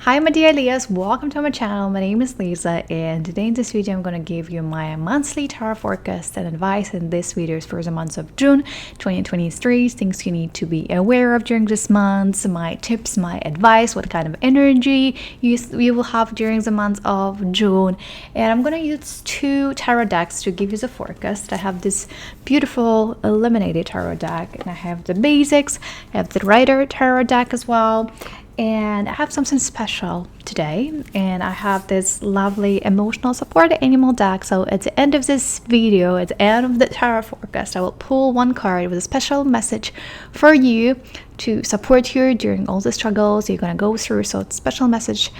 Hi my dear Lias, welcome to my channel. My name is Liza and today in this video I'm going to give you my monthly tarot forecast and advice. And this video is for the month of June 2023, things you need to be aware of during this month, my tips, my advice, what kind of energy you will have during the month of June. And I'm going to use two tarot decks to give you the forecast. I have this beautiful illuminated tarot deck and I have the basics, I have the Rider tarot deck as well. And I have something special today, and I have this lovely emotional support animal deck. So at the end of this video, at the end of the tarot forecast, I will pull one card with a special message for you to support you during all the struggles you're gonna go through. So it's a special message,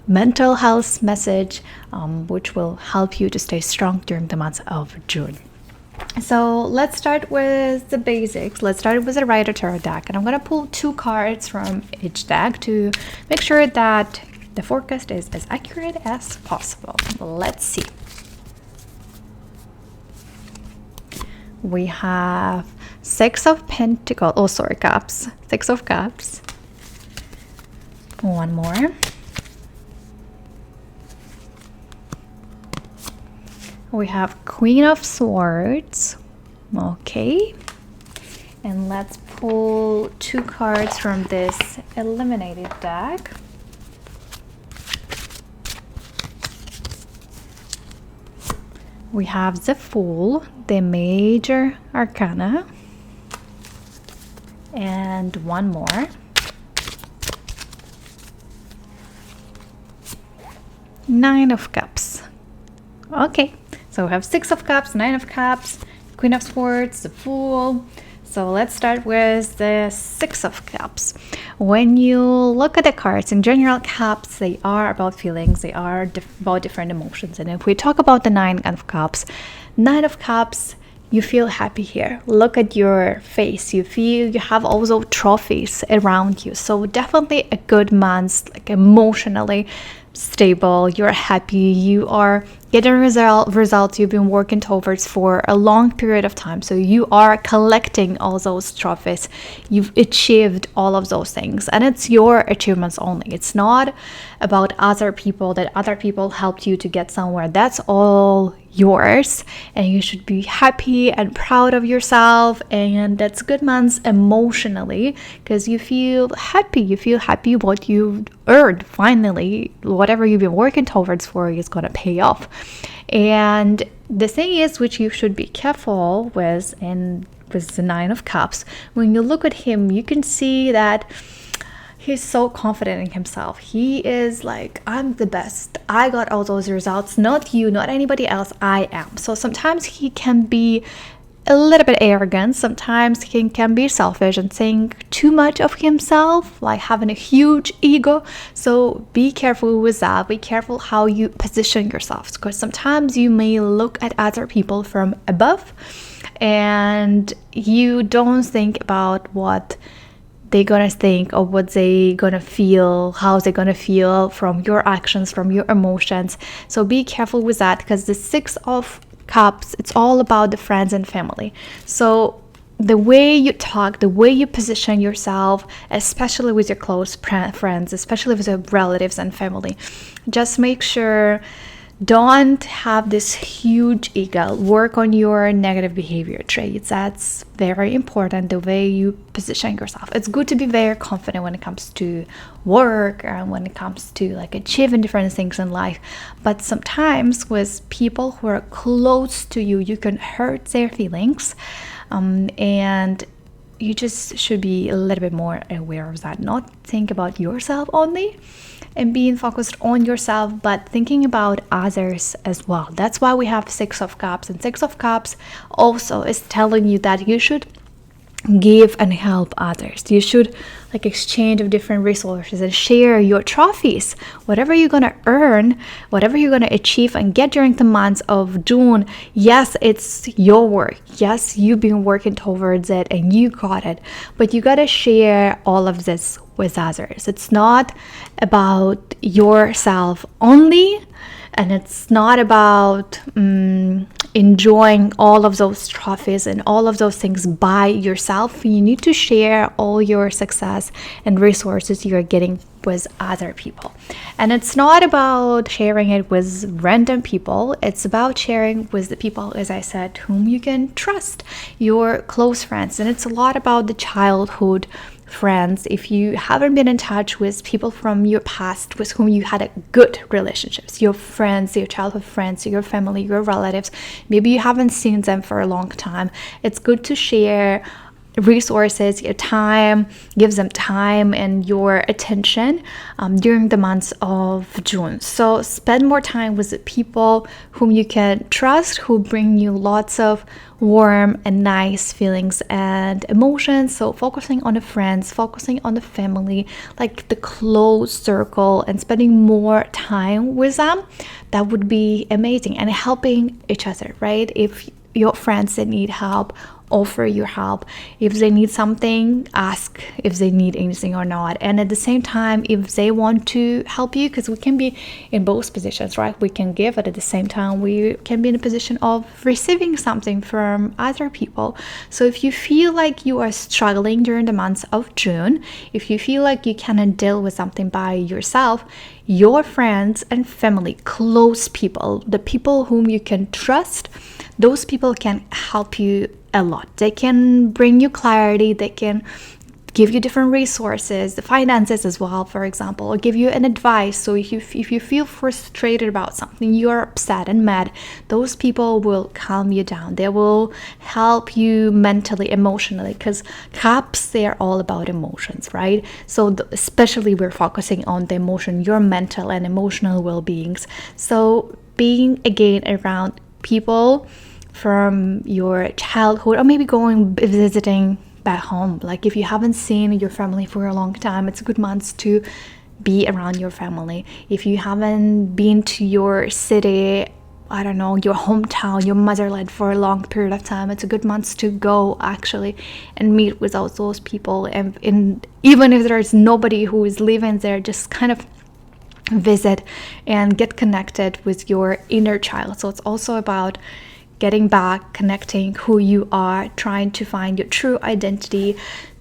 mental health message, which will help you to stay strong during the month of June. So let's start with the basics. Let's start with the Rider Tarot deck, and I'm going to pull two cards from each deck to make sure that the forecast is as accurate as possible. Let's see. We have Six of Pentacles, Cups, Six of Cups. One more. We have Queen of Swords. Okay. And let's pull two cards from this eliminated deck. We have the Fool, the Major Arcana. And one more. Nine of Cups. Okay. So we have Six of Cups, Nine of Cups, Queen of Swords, the Fool. So let's start with the Six of Cups. When you look at the cards, in general, cups, they are about feelings, they are about different emotions. And if we talk about the Nine of Cups, you feel happy here. Look at your face. You feel you have all those trophies around you. So definitely a good month, like emotionally stable. You're happy. You are getting results you've been working towards for a long period of time. So you are collecting all those trophies. You've achieved all of those things, and it's your achievements only. It's not about other people, that other people helped you to get somewhere. That's all yours, and you should be happy and proud of yourself. And that's good months emotionally because you feel happy what you've earned. Finally, whatever you've been working towards for is going to pay off. And the thing is, which you should be careful with, and with the Nine of Cups, when you look at him, you can see that he's so confident in himself. He is like, I'm the best. I got all those results. Not you, not anybody else. I am. So sometimes he can be a little bit arrogant. Sometimes he can be selfish and think too much of himself, like having a huge ego. So be careful with that. Be careful how you position yourself, because sometimes you may look at other people from above and you don't think about what they're gonna think or what they gonna feel, how they're gonna feel from your actions, from your emotions. So be careful with that, because the Six of Cups, it's all about the friends and family. So the way you talk, the way you position yourself, especially with your close friends, especially with your relatives and family, just make sure don't have this huge ego. Work on your negative behavior traits. That's very important, the way you position yourself. It's good to be very confident when it comes to work and when it comes to like achieving different things in life. But sometimes with people who are close to you, you can hurt their feelings. And you just should be a little bit more aware of that. Not think about yourself only and being focused on yourself, but thinking about others as well. That's why we have Six of Cups. And Six of Cups also is telling you that you should give and help others. You should like exchange of different resources and share your trophies. Whatever you're gonna earn, whatever you're gonna achieve and get during the month of June, yes, it's your work. Yes, you've been working towards it and you got it, but you gotta share all of this with others. It's not about yourself only, and it's not about enjoying all of those trophies and all of those things by yourself. You need to share all your success success and resources you're getting with other people. And it's not about sharing it with random people, it's about sharing with the people, as I said, whom you can trust, your close friends. And it's a lot about the childhood friends. If you haven't been in touch with people from your past with whom you had a good relationships, your friends, your childhood friends, your family, your relatives, maybe you haven't seen them for a long time, it's good to share resources, your time, gives them time and your attention during the months of June. So spend more time with the people whom you can trust, who bring you lots of warm and nice feelings and emotions. So focusing on the friends, focusing on the family, like the close circle, and spending more time with them, that would be amazing. And helping each other, right? If your friends that need help, offer your help. If they need something, ask if they need anything or not. And at the same time, if they want to help you, because we can be in both positions, right? We can give, but at the same time we can be in a position of receiving something from other people. So if you feel like you are struggling during the months of June, if you feel like you cannot deal with something by yourself, your friends and family, close people, the people whom you can trust, those people can help you a lot. They can bring you clarity, they can give you different resources, the finances as well, for example, or give you an advice. So if you feel frustrated about something, you're upset and mad, those people will calm you down. They will help you mentally, emotionally, because cups, they're all about emotions, right? So especially we're focusing on the emotion, your mental and emotional well-beings. So being again around people from your childhood, or maybe going visiting back home. Like if you haven't seen your family for a long time, it's a good month to be around your family. If you haven't been to your city, I don't know, your hometown, your motherland for a long period of time, it's a good month to go actually and meet with all those people. And even if there's nobody who is living there, just kind of visit and get connected with your inner child. So it's also about getting back, connecting who you are, trying to find your true identity.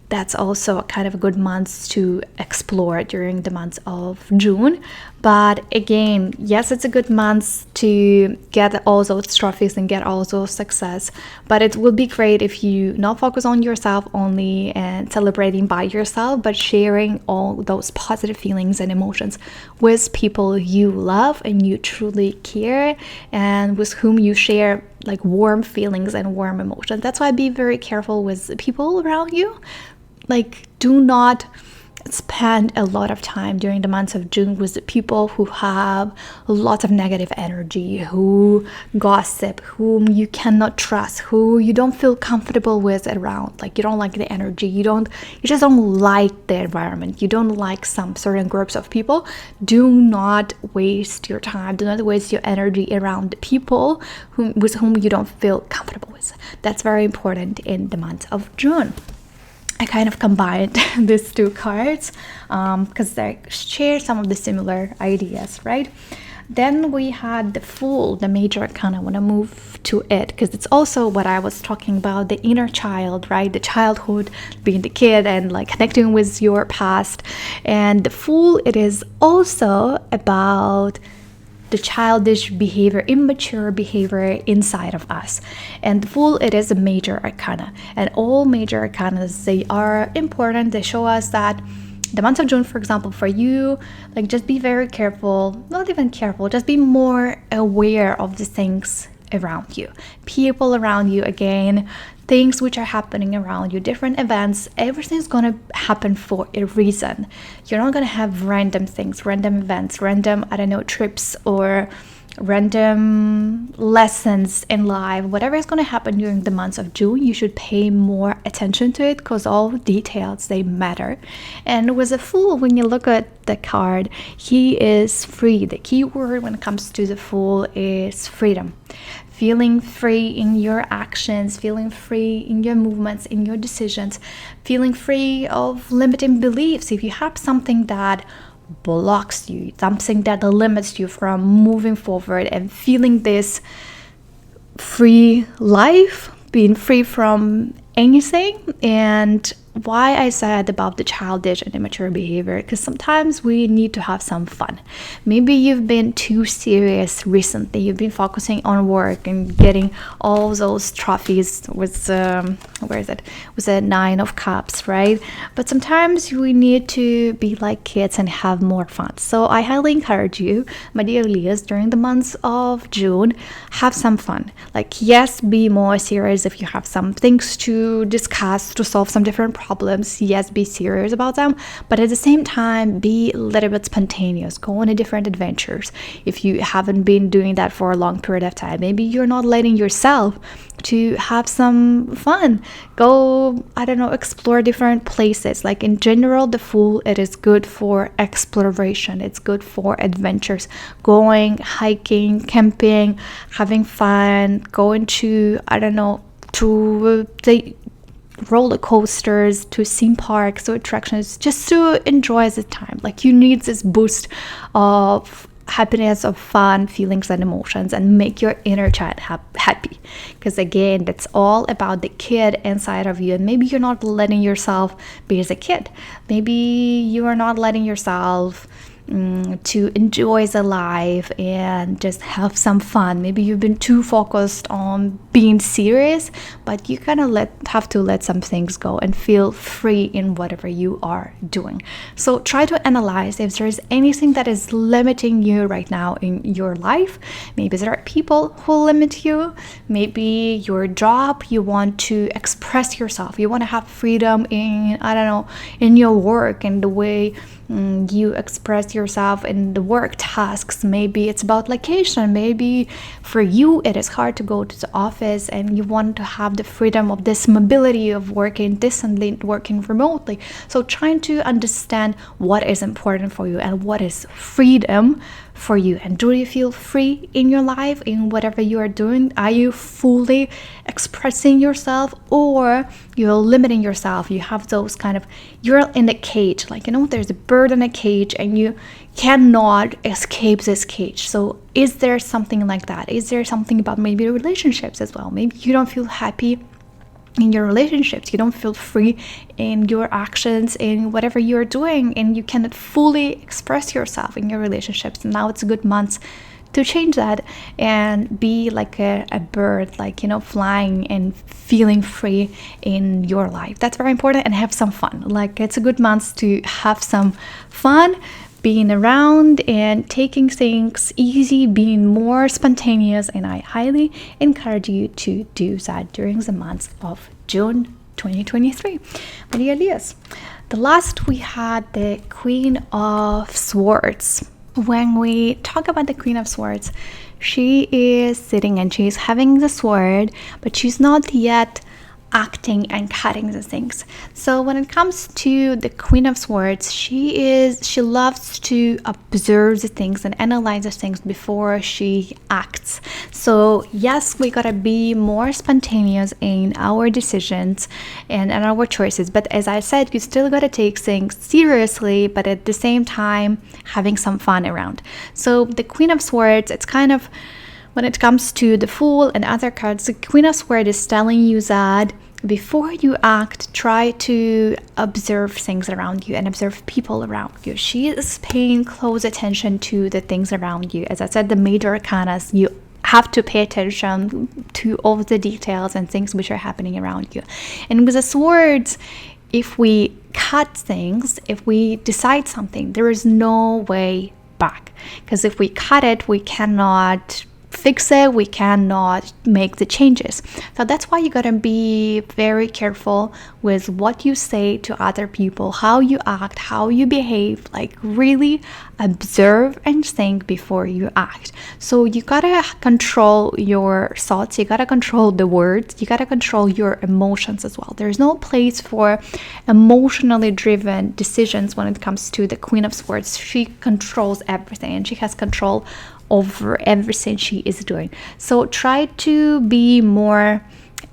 That's also kind of a good month to explore during the month of June. But again, yes, it's a good month to get all those trophies and get all those success. But it would be great if you not focus on yourself only and celebrating by yourself, but sharing all those positive feelings and emotions with people you love and you truly care, and with whom you share like warm feelings and warm emotions. That's why be very careful with people around you. Like, do not spend a lot of time during the months of June with the people who have lots of negative energy, who gossip, whom you cannot trust, who you don't feel comfortable with around. Like you don't like the energy, you just don't like the environment, you don't like some certain groups of people. Do not waste your time, do not waste your energy around the people with whom you don't feel comfortable with. That's very important in the month of June. I kind of combined these two cards because they share some of the similar ideas, right? Then we had the Fool, the major arcana. I want to move to it because it's also what I was talking about, the inner child, right? The childhood, being the kid and like connecting with your past. And the Fool, it is also about the childish behavior, immature behavior inside of us. And the Fool, it is a major arcana, and all major arcanas, they are important. They show us that the month of June, for example, for you, like just be very careful, not even careful, just be more aware of the things around you, people around you, again, things which are happening around you, different events. Everything's gonna happen for a reason. You're not gonna have random things, random events, random, I don't know, trips or random lessons in life. Whatever is going to happen during the months of June, you should pay more attention to it because all details, they matter. And with a Fool, when you look at the card, he is free. The key word when it comes to the Fool is freedom. Feeling free in your actions, feeling free in your movements, in your decisions, feeling free of limiting beliefs. If you have something that blocks you, something that limits you from moving forward and feeling this free life, being free from anything and why I said about the childish and immature behavior, because sometimes we need to have some fun. Maybe you've been too serious recently. You've been focusing on work and getting all those trophies with where is it? With a 9 of cups, right? But sometimes we need to be like kids and have more fun. So I highly encourage you, my dear Leahs, during the months of June, have some fun. Like, yes, be more serious if you have some things to discuss to solve some different problems. Yes, be serious about them, but at the same time, be a little bit spontaneous. Go on a different adventures. If you haven't been doing that for a long period of time, maybe you're not letting yourself to have some fun. Go, I don't know, explore different places. Like in general, the Fool, it is good for exploration. It's good for adventures. Going, hiking, camping, having fun, going to, I don't know, to the roller coasters, to theme parks, to attractions, just to enjoy the time. Like you need this boost of happiness, of fun, feelings and emotions, and make your inner child happy. Because again, that's all about the kid inside of you. And maybe you're not letting yourself be as a kid. Maybe you are not letting yourself to enjoy the life and just have some fun. Maybe you've been too focused on being serious, but you kind of have to let some things go and feel free in whatever you are doing. So try to analyze if there's anything that is limiting you right now in your life. Maybe there are people who limit you. Maybe your job, you want to express yourself. You want to have freedom in, I don't know, in your work and the way you express yourself in the work tasks. Maybe it's about location. Maybe for you it is hard to go to the office and you want to have the freedom of this mobility of working distantly, working remotely. So trying to understand what is important for you and what is freedom for you. And do you feel free in your life, in whatever you are doing? Are you fully expressing yourself, or you're limiting yourself? You have those kind of, you're in a cage, like, you know, there's a bird in a cage and you cannot escape this cage. So is there something like that? Is there something about maybe relationships as well? Maybe you don't feel happy in your relationships, you don't feel free in your actions, in whatever you're doing, and you cannot fully express yourself in your relationships. Now it's a good month to change that and be like a bird, like, you know, flying and feeling free in your life. That's very important. And have some fun. Like, it's a good month to have some fun, being around and taking things easy, being more spontaneous, and I highly encourage you to do that during the month of June 2023. My dear Elias, the last we had the Queen of Swords. When we talk about the Queen of Swords, she is sitting and she's having the sword, but she's not yet acting and cutting the things. So when it comes to the Queen of Swords, she loves to observe the things and analyze the things before she acts. So yes, we gotta be more spontaneous in our decisions and our choices, but as I said, you still gotta take things seriously, but at the same time having some fun around. So the Queen of Swords, it's kind of, when it comes to the Fool and other cards, the Queen of Swords is telling you that before you act, try to observe things around you and observe people around you. She is paying close attention to the things around you. As I said, the major arcanas, you have to pay attention to all the details and things which are happening around you. And with the swords, if we cut things, if we decide something, there is no way back. Because if we cut it, we cannot fix it, we cannot make the changes. So that's why you gotta be very careful with what you say to other people, how you act, how you behave. Like, really observe and think before you act. So you gotta control your thoughts, you gotta control the words, you gotta control your emotions as well. There's no place for emotionally driven decisions when it comes to the Queen of Swords. She controls everything and she has control over everything she is doing. So try to be more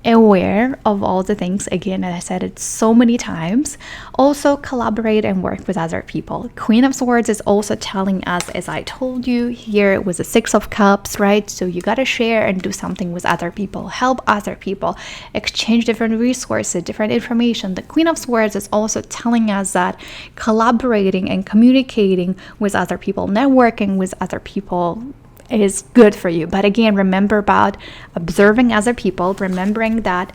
aware of all the things. Again, I said it so many times. Also collaborate and work with other people. Queen of Swords is also telling us, as I told you here with the Six of Cups, right? So you got to share and do something with other people, help other people, exchange different resources, different information. The Queen of Swords is also telling us that collaborating and communicating with other people, networking with other people is good for you. But again, remember about observing other people, remembering that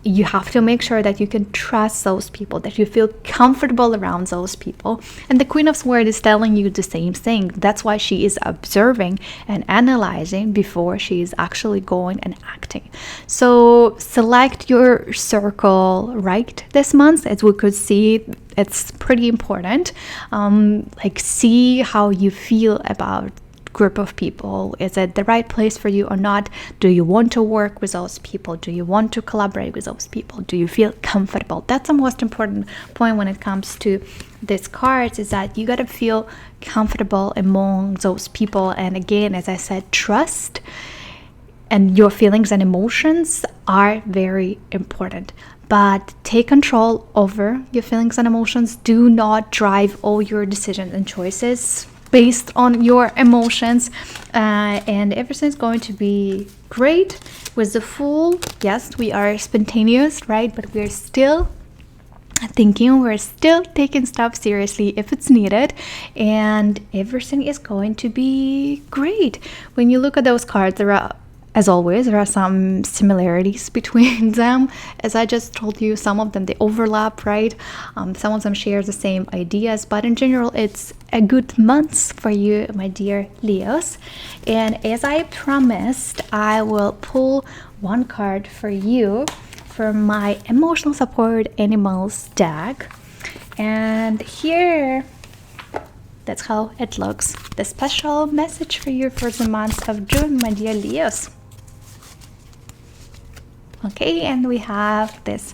you have to make sure that you can trust those people, that you feel comfortable around those people. And the Queen of Swords is telling you the same thing. That's why she is observing and analyzing before she is actually going and acting. So select your circle right this month. As we could see, it's pretty important. Like, see how you feel about group of people. Is it the right place for you or not? Do you want to work with those people? Do you want to collaborate with those people? Do you feel comfortable? That's the most important point when it comes to these cards, is that you got to feel comfortable among those people. And again, as I said, trust and your feelings and emotions are very important. But take control over your feelings and emotions. Do not drive all your decisions and choices based on your emotions, and everything's going to be great. With the Fool, yes, we are spontaneous, right? But we're still thinking, we're still taking stuff seriously if it's needed, and everything is going to be great. When you look at those cards, as always, there are some similarities between them. As I just told you, some of them, they overlap, right? Some of them share the same ideas, but in general, it's a good month for you, my dear Leos. And as I promised, I will pull one card for you for my emotional support animals deck. And here, that's how it looks. The special message for you for the month of June, my dear Leos. Okay, and we have this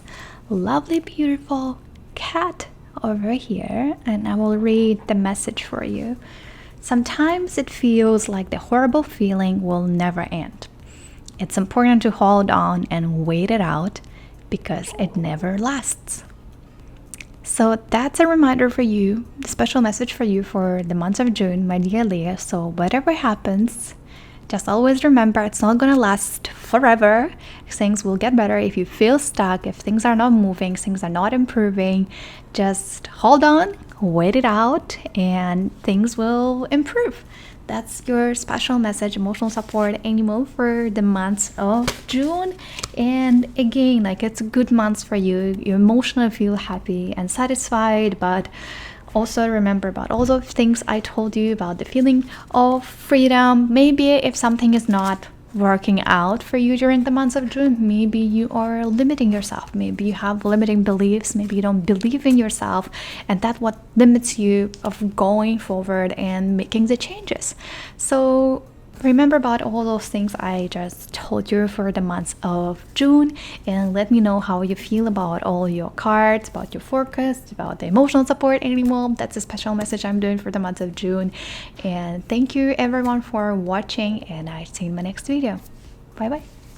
lovely, beautiful cat over here, and I will read the message for you. Sometimes it feels like the horrible feeling will never end. It's important to hold on and wait it out because it never lasts. So that's a reminder for you, the special message for you for the month of June, my dear Leo. So whatever happens, just always remember, it's not going to last forever. Things will get better. If you feel stuck, if things are not moving, things are not improving, just hold on, wait it out, and things will improve. That's your special message, emotional support animal for the month of June. And again, like, it's a good month for you. You emotionally feel happy and satisfied, but also remember about all those things I told you about the feeling of freedom. Maybe if something is not working out for you during the month of June, maybe you are limiting yourself. Maybe you have limiting beliefs. Maybe you don't believe in yourself, and that's what limits you of going forward and making the changes. So remember about all those things I just told you for the month of June, and let me know how you feel about all your cards, about your forecast, about the emotional support animal. That's a special message I'm doing for the month of June. And thank you everyone for watching, and I'll see you in my next video. Bye bye.